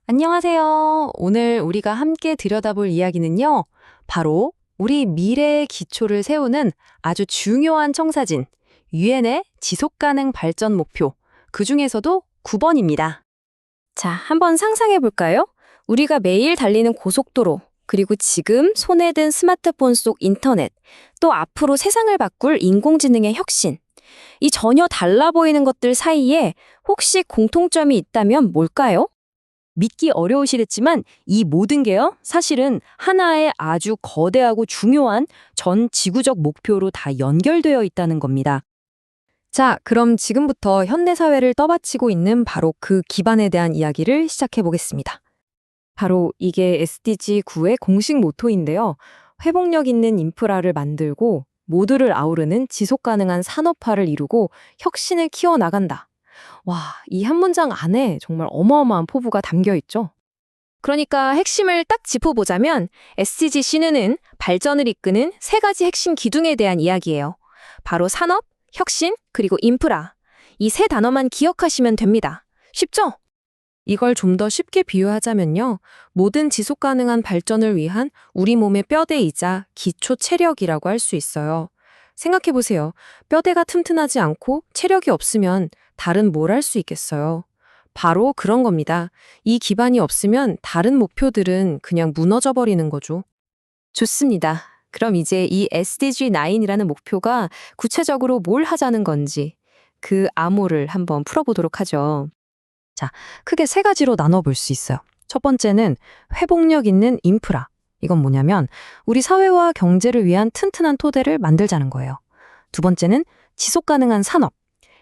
안녕하세요. 오늘 우리가 함께 들여다볼 이야기는요, 바로 우리 미래의 기초를 세우는 아주 중요한 청사진, 유엔의 지속가능 발전 목표, 그 중에서도 9번입니다. 자, 한번 상상해 볼까요? 우리가 매일 달리는 고속도로, 그리고 지금 손에 든 스마트폰 속 인터넷, 또 앞으로 세상을 바꿀 인공지능의 혁신. 이 전혀 달라 보이는 것들 사이에 혹시 공통점이 있다면 뭘까요? 믿기 어려우시겠지만 이 모든 게요, 사실은 하나의 아주 거대하고 중요한 전 지구적 목표로 다 연결되어 있다는 겁니다. 자, 그럼 지금부터 현대사회를 떠받치고 있는 바로 그 기반에 대한 이야기를 시작해 보겠습니다. 바로 이게 SDG 9의 공식 모토인데요. 회복력 있는 인프라를 만들고 모두를 아우르는 지속가능한 산업화를 이루고 혁신을 키워나간다. 와, 이 한 문장 안에 정말 어마어마한 포부가 담겨 있죠. 그러니까 핵심을 딱 짚어보자면 SDG-C는 발전을 이끄는 세 가지 핵심 기둥에 대한 이야기예요. 바로 산업, 혁신, 그리고 인프라. 이 세 단어만 기억하시면 됩니다. 쉽죠? 이걸 좀 더 쉽게 비유하자면요. 모든 지속 가능한 발전을 위한 우리 몸의 뼈대이자 기초 체력이라고 할 수 있어요. 생각해 보세요. 뼈대가 튼튼하지 않고 체력이 없으면 다른 뭘 할 수 있겠어요. 바로 그런 겁니다. 이 기반이 없으면 다른 목표들은 그냥 무너져 버리는 거죠. 좋습니다. 그럼 이제 이 SDG9이라는 목표가 구체적으로 뭘 하자는 건지 그 암호를 한번 풀어보도록 하죠. 자, 크게 세 가지로 나눠볼 수 있어요. 첫 번째는 회복력 있는 인프라. 이건 뭐냐면 우리 사회와 경제를 위한 튼튼한 토대를 만들자는 거예요. 두 번째는 지속 가능한 산업.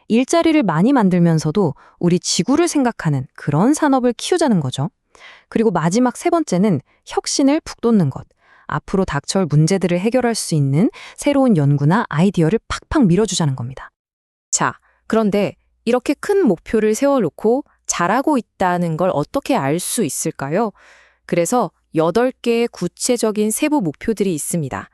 일자리를 많이 만들면서도 우리 지구를 생각하는 그런 산업을 키우자는 거죠. 그리고 마지막 세 번째는 혁신을 북돋는 것. 앞으로 닥쳐올 문제들을 해결할 수 있는 새로운 연구나 아이디어를 팍팍 밀어주자는 겁니다. 자, 그런데 이렇게 큰 목표를 세워놓고 잘하고 있다는 걸 어떻게 알 수 있을까요? 그래서 8개의 구체적인 세부 목표들이 있습니다.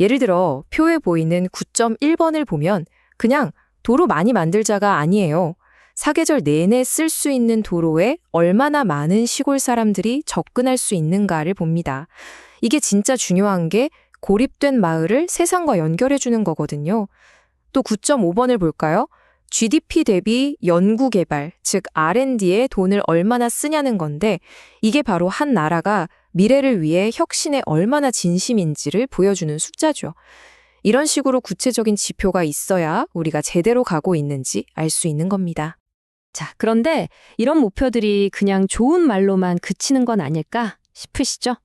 예를 들어 표에 보이는 9.1번을 보면 그냥 도로 많이 만들자가 아니에요. 사계절 내내 쓸 수 있는 도로에 얼마나 많은 시골 사람들이 접근할 수 있는가를 봅니다. 이게 진짜 중요한 게 고립된 마을을 세상과 연결해주는 거거든요. 또 9.5번을 볼까요? GDP 대비 연구개발, 즉 R&D에 돈을 얼마나 쓰냐는 건데 이게 바로 한 나라가 미래를 위해 혁신에 얼마나 진심인지를 보여주는 숫자죠. 이런 식으로 구체적인 지표가 있어야 우리가 제대로 가고 있는지 알 수 있는 겁니다. 자, 그런데 이런 목표들이 그냥 좋은 말로만 그치는 건 아닐까 싶으시죠?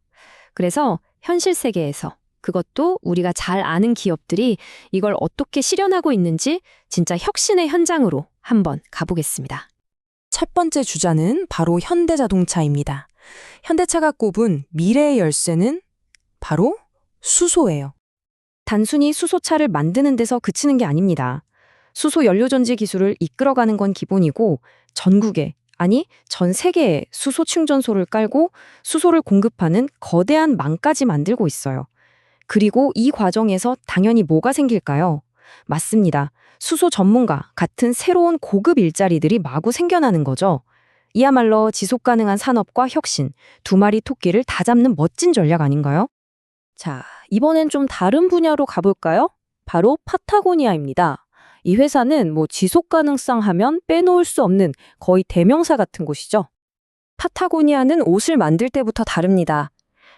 그래서 현실 세계에서 그것도 우리가 잘 아는 기업들이 이걸 어떻게 실현하고 있는지 진짜 혁신의 현장으로 한번 가보겠습니다. 첫 번째 주자는 바로 현대자동차입니다. 현대차가 꼽은 미래의 열쇠는 바로 수소예요. 단순히 수소차를 만드는 데서 그치는 게 아닙니다. 수소 연료전지 기술을 이끌어가는 건 기본이고 전국에, 아니 전 세계에 수소 충전소를 깔고 수소를 공급하는 거대한 망까지 만들고 있어요. 그리고 이 과정에서 당연히 뭐가 생길까요? 맞습니다. 수소 전문가 같은 새로운 고급 일자리들이 마구 생겨나는 거죠. 이야말로 지속 가능한 산업과 혁신, 두 마리 토끼를 다 잡는 멋진 전략 아닌가요? 자, 이번엔 좀 다른 분야로 가볼까요? 바로 파타고니아입니다. 이 회사는 지속 가능성 하면 빼놓을 수 없는 거의 대명사 같은 곳이죠. 파타고니아는 옷을 만들 때부터 다릅니다.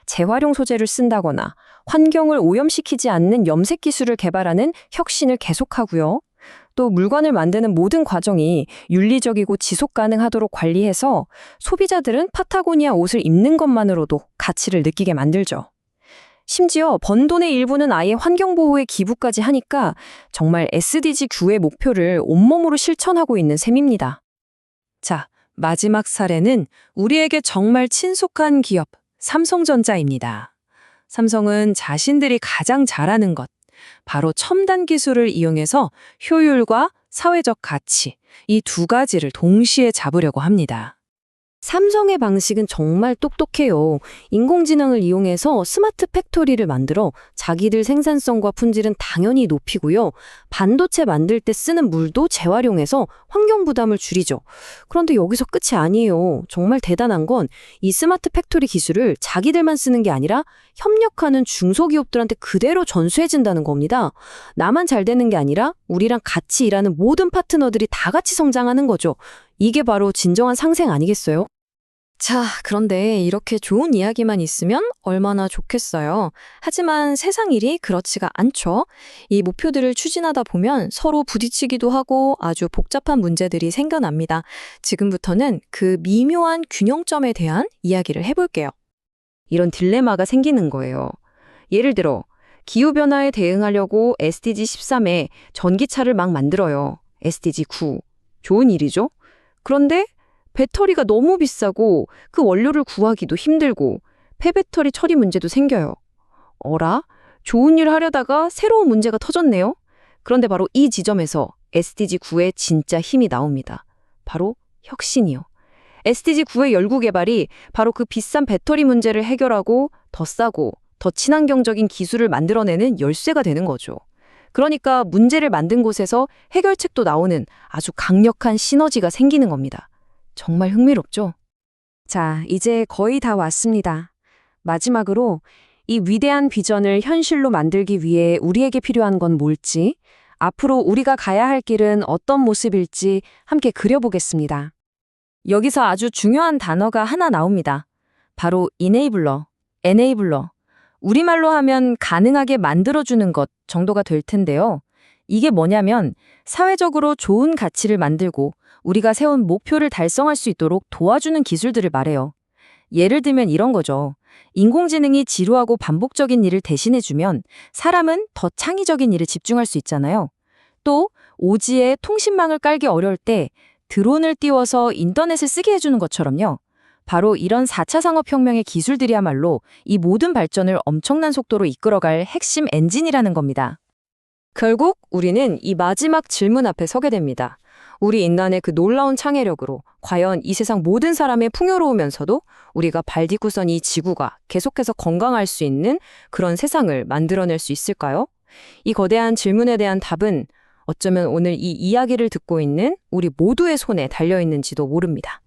재활용 소재를 쓴다거나 환경을 오염시키지 않는 염색 기술을 개발하는 혁신을 계속하고요. 또 물건을 만드는 모든 과정이 윤리적이고 지속 가능하도록 관리해서 소비자들은 파타고니아 옷을 입는 것만으로도 가치를 느끼게 만들죠. 심지어 번 돈의 일부는 아예 환경보호에 기부까지 하니까 정말 SDG9의 목표를 온몸으로 실천하고 있는 셈입니다. 자, 마지막 사례는 우리에게 정말 친숙한 기업, 삼성전자입니다. 삼성은 자신들이 가장 잘하는 것, 바로 첨단 기술을 이용해서 효율과 사회적 가치, 이 두 가지를 동시에 잡으려고 합니다. 삼성의 방식은 정말 똑똑해요. 인공지능을 이용해서 스마트 팩토리를 만들어 자기들 생산성과 품질은 당연히 높이고요. 반도체 만들 때 쓰는 물도 재활용해서 환경 부담을 줄이죠. 그런데 여기서 끝이 아니에요. 정말 대단한 건 이 스마트 팩토리 기술을 자기들만 쓰는 게 아니라 협력하는 중소기업들한테 그대로 전수해준다는 겁니다. 나만 잘 되는 게 아니라 우리랑 같이 일하는 모든 파트너들이 다 같이 성장하는 거죠. 이게 바로 진정한 상생 아니겠어요? 자, 그런데 이렇게 좋은 이야기만 있으면 얼마나 좋겠어요. 하지만 세상 일이 그렇지가 않죠. 이 목표들을 추진하다 보면 서로 부딪히기도 하고 아주 복잡한 문제들이 생겨납니다. 지금부터는 그 미묘한 균형점에 대한 이야기를 해볼게요. 이런 딜레마가 생기는 거예요. 예를 들어, 기후변화에 대응하려고 SDG 13에 전기차를 막 만들어요. SDG 9. 좋은 일이죠? 그런데 배터리가 너무 비싸고 그 원료를 구하기도 힘들고 폐배터리 처리 문제도 생겨요. 어라? 좋은 일 하려다가 새로운 문제가 터졌네요. 그런데 바로 이 지점에서 SDG9의 진짜 힘이 나옵니다. 바로 혁신이요. SDG9의 열구 개발이 바로 그 비싼 배터리 문제를 해결하고 더 싸고 더 친환경적인 기술을 만들어내는 열쇠가 되는 거죠. 그러니까 문제를 만든 곳에서 해결책도 나오는 아주 강력한 시너지가 생기는 겁니다. 정말 흥미롭죠? 자, 이제 거의 다 왔습니다. 마지막으로 이 위대한 비전을 현실로 만들기 위해 우리에게 필요한 건 뭘지, 앞으로 우리가 가야 할 길은 어떤 모습일지 함께 그려보겠습니다. 여기서 아주 중요한 단어가 하나 나옵니다. 바로 이네이블러, 에네이블러. 우리말로 하면 가능하게 만들어주는 것 정도가 될 텐데요. 이게 뭐냐면 사회적으로 좋은 가치를 만들고 우리가 세운 목표를 달성할 수 있도록 도와주는 기술들을 말해요. 예를 들면 이런 거죠. 인공지능이 지루하고 반복적인 일을 대신해주면 사람은 더 창의적인 일에 집중할 수 있잖아요. 또 오지에 통신망을 깔기 어려울 때 드론을 띄워서 인터넷을 쓰게 해주는 것처럼요. 바로 이런 4차 산업혁명의 기술들이야말로 이 모든 발전을 엄청난 속도로 이끌어갈 핵심 엔진이라는 겁니다. 결국 우리는 이 마지막 질문 앞에 서게 됩니다. 우리 인간의 그 놀라운 창의력으로 과연 이 세상 모든 사람의 풍요로우면서도 우리가 발 딛고 선 이 지구가 계속해서 건강할 수 있는 그런 세상을 만들어낼 수 있을까요? 이 거대한 질문에 대한 답은 어쩌면 오늘 이 이야기를 듣고 있는 우리 모두의 손에 달려있는지도 모릅니다.